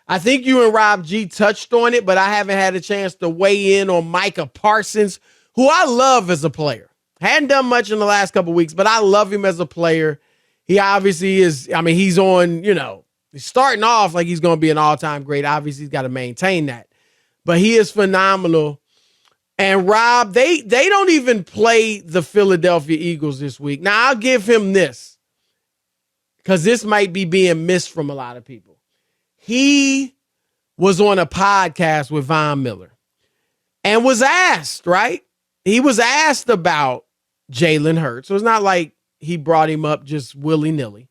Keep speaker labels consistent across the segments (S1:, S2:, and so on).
S1: I think you and Rob G touched on it, but I haven't had a chance to weigh in on Micah Parsons, who I love as a player. Hadn't done much in the last couple of weeks, but I love him as a player. He obviously is, he's on, he's starting off like he's going to be an all-time great. Obviously, he's got to maintain that. But he is phenomenal. And Rob, they don't even play the Philadelphia Eagles this week. Now, I'll give him this, because this might be being missed from a lot of people. He was on a podcast with Von Miller and was asked, right? He was asked about Jalen Hurts. So it's not like he brought him up just willy-nilly.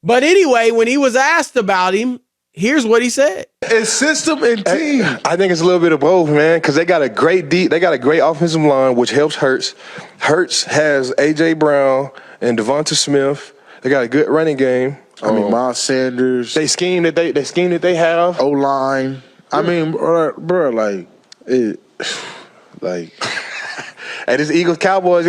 S1: But anyway, when he was asked about him, here's what he said.
S2: It's system and team.
S3: I think it's a little bit of both, man, because they got a great offensive line, which helps Hurts. Hurts has A.J. Brown and Devonta Smith. They got a good running game.
S2: Miles Sanders.
S3: They scheme that they have.
S2: O-line. I mean, bro, hey,
S3: this Eagles Cowboys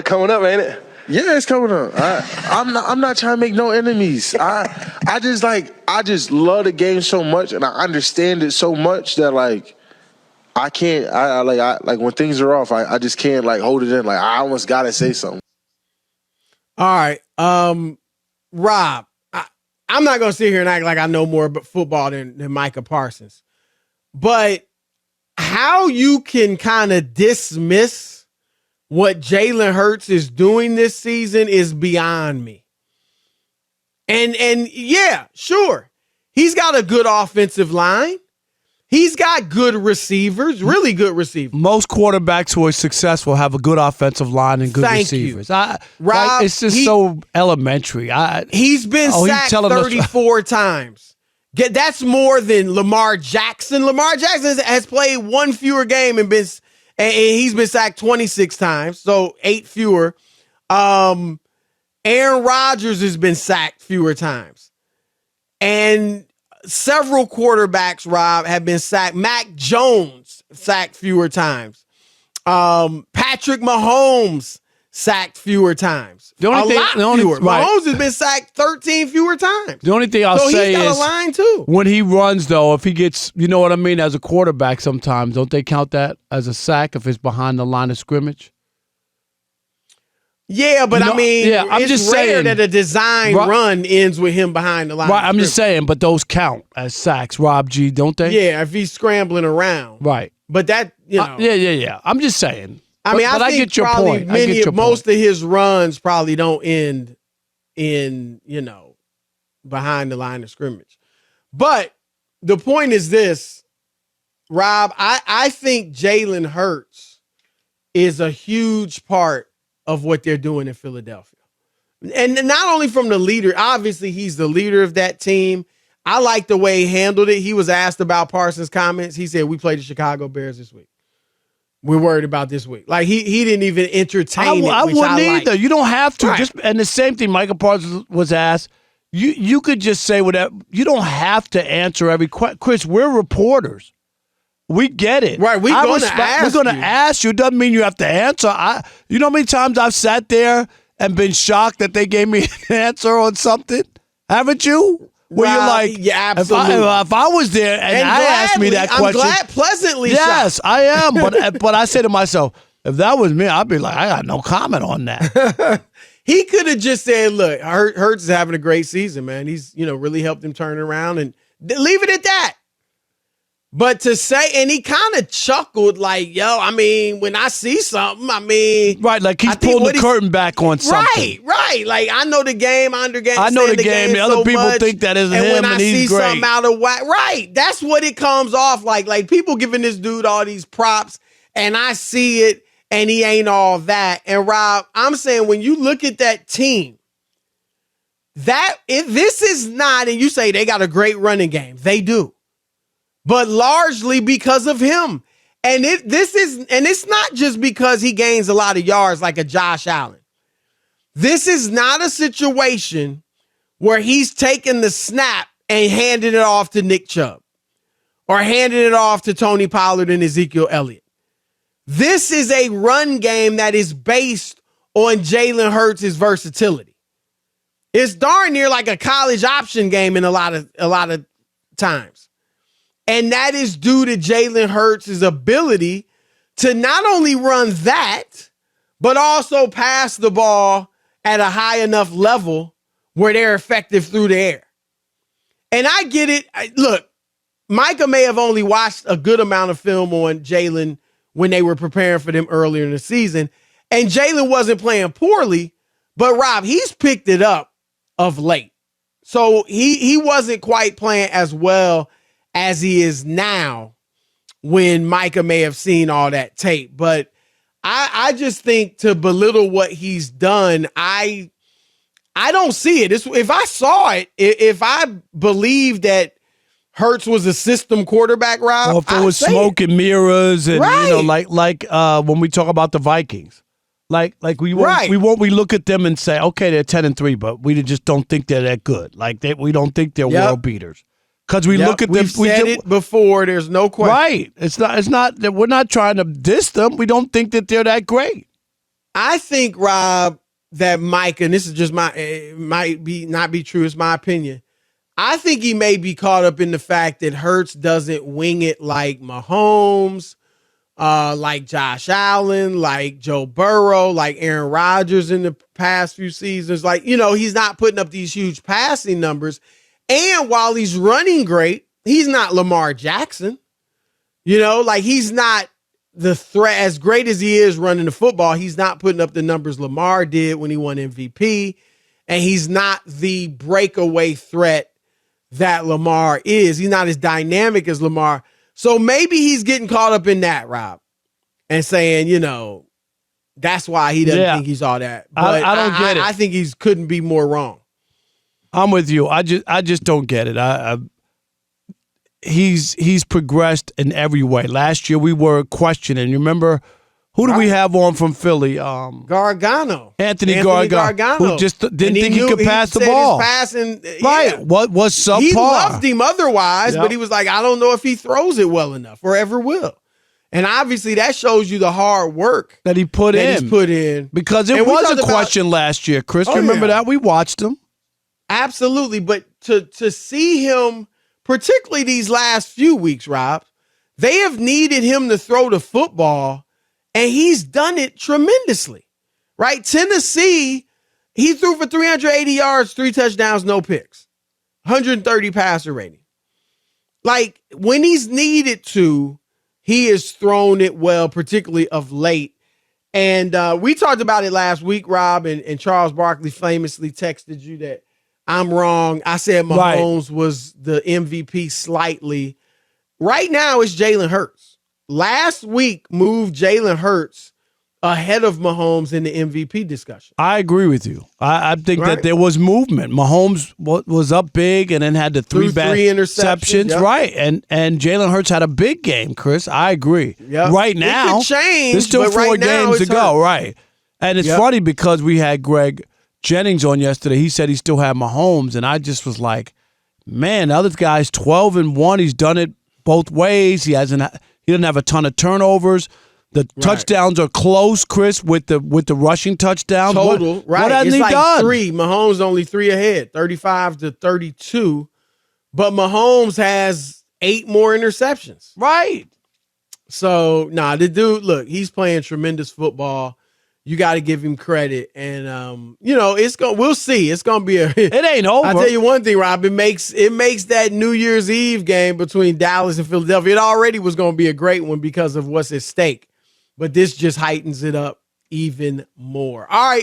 S3: coming up, ain't it?
S2: Yeah, it's coming up. I'm not trying to make no enemies. I just love the game so much, and I understand it so much that I can't. I when things are off, I just can't hold it in. I almost gotta say something.
S1: All right, Rob. I'm not gonna sit here and act like I know more about football than Micah Parsons, but how you can kind of dismiss what Jalen Hurts is doing this season is beyond me. And yeah, sure. He's got a good offensive line. He's got good receivers, really good receivers.
S4: Most quarterbacks who are successful have a good offensive line and good receivers.
S1: Rob,
S4: it's just so elementary.
S1: He's been sacked 34 times. That's more than Lamar Jackson. Lamar Jackson has played one fewer game and he's been sacked 26 times, so 8 fewer. Aaron Rodgers has been sacked fewer times. And several quarterbacks, Rob, have been sacked. Mac Jones sacked fewer times. Patrick Mahomes sacked fewer times. Mahomes has been sacked 13 fewer times.
S4: The only thing I'll say
S1: he's got
S4: is
S1: a line too.
S4: When he runs, though, if he gets, you know what I mean, as a quarterback sometimes, don't they count that as a sack if it's behind the line of scrimmage?
S1: Yeah, but I'm
S4: it's
S1: just rare saying, that a design run ends with him behind the line.
S4: Right, I'm just saying, but those count as sacks, Rob G, don't they?
S1: Yeah, if he's scrambling around.
S4: Right.
S1: But that,
S4: Yeah. I'm just saying.
S1: I think I get your point. Most of his runs probably don't end in, behind the line of scrimmage. But the point is this, Rob, I think Jalen Hurts is a huge part of what they're doing in Philadelphia. And not only from the leader, obviously he's the leader of that team. I like the way he handled it. He was asked about Parsons' comments. He said, we play the Chicago Bears this week. We're worried about this week. He didn't even entertain it.
S4: I wouldn't either. You don't have to.
S1: Right.
S4: And the same thing Micah Parsons was asked. You could just say whatever. You don't have to answer every question. Chris, we're reporters. We get it.
S1: Right, we're going to
S4: ask you. It doesn't mean you have to answer. You know how many times I've sat there and been shocked that they gave me an answer on something? Haven't you? Where you're like,
S1: yeah, absolutely.
S4: If I was there and I asked me that question.
S1: I'm pleasantly
S4: yes,
S1: shocked.
S4: I am. But I say to myself, if that was me, I'd be like, I got no comment on that.
S1: He could have just said, look, Hurts is having a great season, man. He's, really helped him turn around and leave it at that. But to say, and he kind of chuckled like, when I see something,
S4: right, like he's pulled the curtain back on something.
S1: Right. Like, I know the game, I
S4: know the game. The other people think that isn't him, and he's great.
S1: When I see something out of whack, right, that's what it comes off like. Like, people giving this dude all these props, and I see it, and he ain't all that. And Rob, I'm saying when you look at that team, this is not, and you say they got a great running game. They do. But largely because of him. And it's not just because he gains a lot of yards like a Josh Allen. This is not a situation where he's taking the snap and handing it off to Nick Chubb or handing it off to Tony Pollard and Ezekiel Elliott. This is a run game that is based on Jalen Hurts' versatility. It's darn near like a college option game in a lot of times. And that is due to Jalen Hurts' ability to not only run that, but also pass the ball at a high enough level where they're effective through the air. And I get it. Look, Micah may have only watched a good amount of film on Jalen when they were preparing for them earlier in the season. And Jalen wasn't playing poorly, but Rob, he's picked it up of late. So he wasn't quite playing as well as he is now when Micah may have seen all that tape. But I just think to belittle what he's done, I don't see it. If I saw it, if I believed that Hurts was a system quarterback, Rob,
S4: or if it was smoke and mirrors and, like when we talk about the Vikings. Like we look at them and say, okay, they're 10-3, but we just don't think they're that good. We don't think they're world beaters because we look at them.
S1: We've said it before. There's no question.
S4: Right? It's not that we're not trying to diss them. We don't think that they're that great.
S1: I think, Rob, that Micah, and this is just it might not be true. It's my opinion. I think he may be caught up in the fact that Hurts doesn't wing it like Mahomes, like Josh Allen, like Joe Burrow, like Aaron Rodgers in the past few seasons. He's not putting up these huge passing numbers. And while he's running great, he's not Lamar Jackson. He's not the threat. As great as he is running the football, he's not putting up the numbers Lamar did when he won MVP. And he's not the breakaway threat that Lamar is. He's not as dynamic as Lamar. So maybe he's getting caught up in that, Rob, and saying, that's why he doesn't think he's all that. But
S4: I don't get it.
S1: I think he couldn't be more wrong.
S4: I'm with you. I just don't get it. He's progressed in every way. Last year we were questioning. You remember who do we have on from Philly?
S1: Gargano.
S4: Anthony Gargano, who just didn't think he could pass the ball.
S1: His passing,
S4: right. What was subpar?
S1: He loved him otherwise, but he was like, I don't know if he throws it well enough or ever will. And obviously that shows you the hard work
S4: that he's put in. Because it was a question last year, Chris. Remember that? We watched him.
S1: Absolutely. But to see him, particularly these last few weeks, Rob, they have needed him to throw the football, and he's done it tremendously, right? Tennessee, he threw for 380 yards, 3 touchdowns, no picks, 130 passer rating. When he's needed to, he has thrown it well, particularly of late. And we talked about it last week, Rob, and Charles Barkley famously texted you that I'm wrong. I said Mahomes was the MVP slightly. Right now, it's Jalen Hurts. Last week moved Jalen Hurts ahead of Mahomes in the MVP discussion.
S4: I agree with you. I think that there was movement. Mahomes was up big and then had the three interceptions. Yep. Right. And Jalen Hurts had a big game, Chris. I agree.
S1: Yep.
S4: Right now,
S1: it could change,
S4: there's still 4 games to go.
S1: Hurts.
S4: Right. And it's funny because we had Greg Jennings on yesterday. He said he still had Mahomes, and I just was like, man, the other guy's 12-1. He's done it both ways. He doesn't have a ton of turnovers. The touchdowns are close, Chris, with the rushing touchdowns.
S1: Total,
S4: What hasn't he done?
S1: 3. Mahomes only 3 ahead, 35-32. But Mahomes has 8 more interceptions.
S4: Right.
S1: So, the dude, look, he's playing tremendous football. You got to give him credit, and we'll see. It's gonna be
S4: it ain't over.
S1: I'll tell you one thing, Rob. It makes that New Year's Eve game between Dallas and Philadelphia. It already was gonna be a great one because of what's at stake, but this just heightens it up even more. All right.